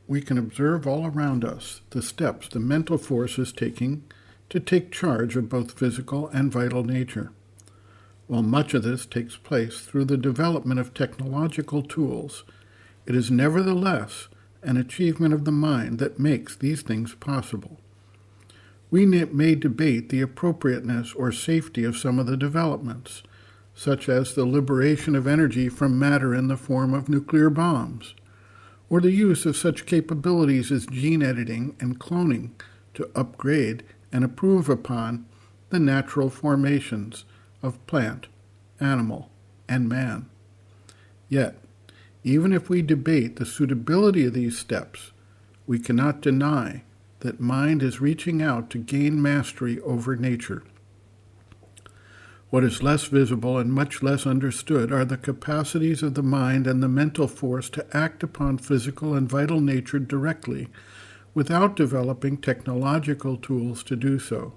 we can observe all around us the steps the mental force is taking to take charge of both physical and vital nature. While much of this takes place through the development of technological tools, it is nevertheless an achievement of the mind that makes these things possible. We may debate the appropriateness or safety of some of the developments, such as the liberation of energy from matter in the form of nuclear bombs, or the use of such capabilities as gene editing and cloning to upgrade and improve upon the natural formations of plant, animal, and man. Yet, even if we debate the suitability of these steps, we cannot deny that mind is reaching out to gain mastery over nature. What is less visible and much less understood are the capacities of the mind and the mental force to act upon physical and vital nature directly, without developing technological tools to do so.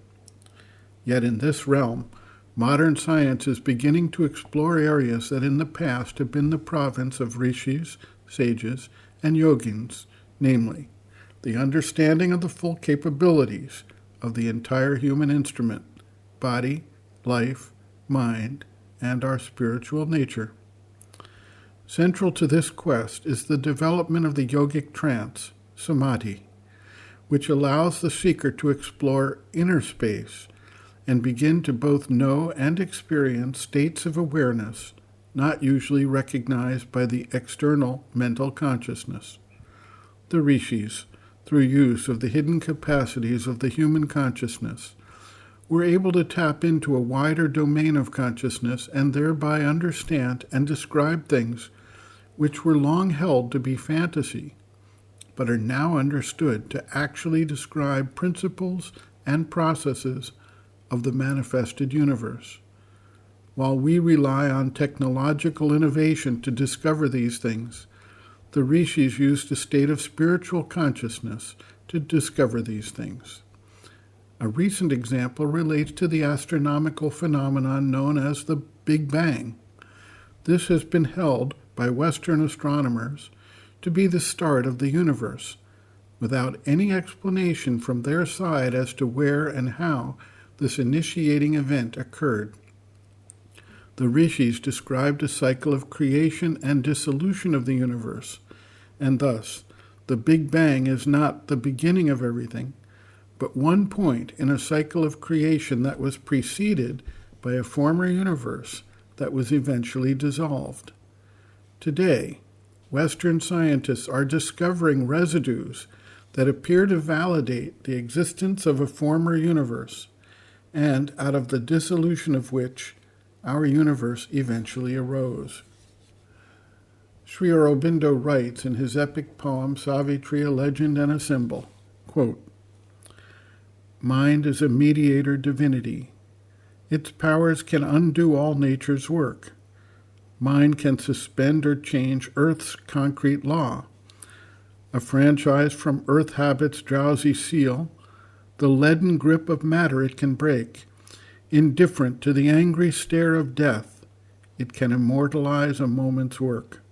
Yet in this realm, modern science is beginning to explore areas that in the past have been the province of rishis, sages, and yogins, namely, the understanding of the full capabilities of the entire human instrument, body, life, mind, and our spiritual nature. Central to this quest is the development of the yogic trance, samadhi, which allows the seeker to explore inner space and begin to both know and experience states of awareness not usually recognized by the external mental consciousness. The rishis, through use of the hidden capacities of the human consciousness, were able to tap into a wider domain of consciousness and thereby understand and describe things which were long held to be fantasy, but are now understood to actually describe principles and processes of the manifested universe. While we rely on technological innovation to discover these things, the rishis used a state of spiritual consciousness to discover these things. A recent example relates to the astronomical phenomenon known as the Big Bang. This has been held by Western astronomers to be the start of the universe, without any explanation from their side as to where and how this initiating event occurred. The rishis described a cycle of creation and dissolution of the universe, and thus the Big Bang is not the beginning of everything, but one point in a cycle of creation that was preceded by a former universe that was eventually dissolved. Today, Western scientists are discovering residues that appear to validate the existence of a former universe, and out of the dissolution of which our universe eventually arose. Sri Aurobindo writes in his epic poem Savitri, a Legend and a Symbol, quote, "Mind is a mediator divinity. Its powers can undo all nature's work. Mind can suspend or change Earth's concrete law. A franchise from Earth habit's drowsy seal, the leaden grip of matter it can break. Indifferent to the angry stare of death, it can immortalize a moment's work.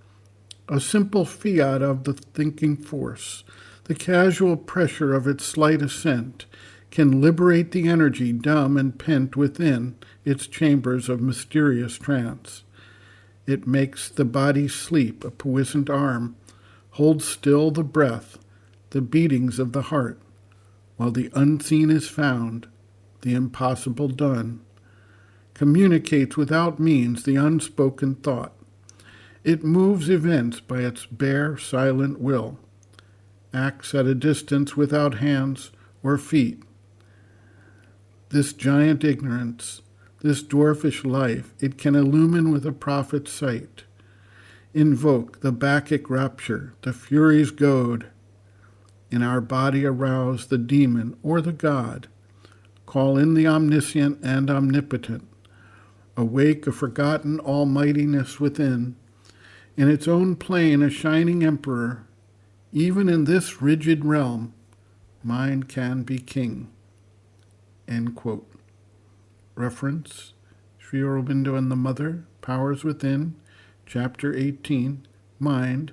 A simple fiat of the thinking force, the casual pressure of its slight assent, can liberate the energy dumb and pent within its chambers of mysterious trance. It makes the body sleep, a puissant arm, holds still the breath, the beatings of the heart, while the unseen is found, the impossible done, communicates without means the unspoken thought. It moves events by its bare, silent will, acts at a distance without hands or feet. This giant ignorance, this dwarfish life, it can illumine with a prophet's sight, invoke the Bacchic rapture, the Furies' goad, in our body arouse the demon or the god, call in the omniscient and omnipotent, awake a forgotten almightiness within, in its own plane a shining emperor. Even in this rigid realm, mind can be king." End quote. Reference, Sri Aurobindo and the Mother, Powers Within, Chapter 18, Mind,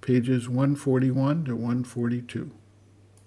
pages 141 to 142.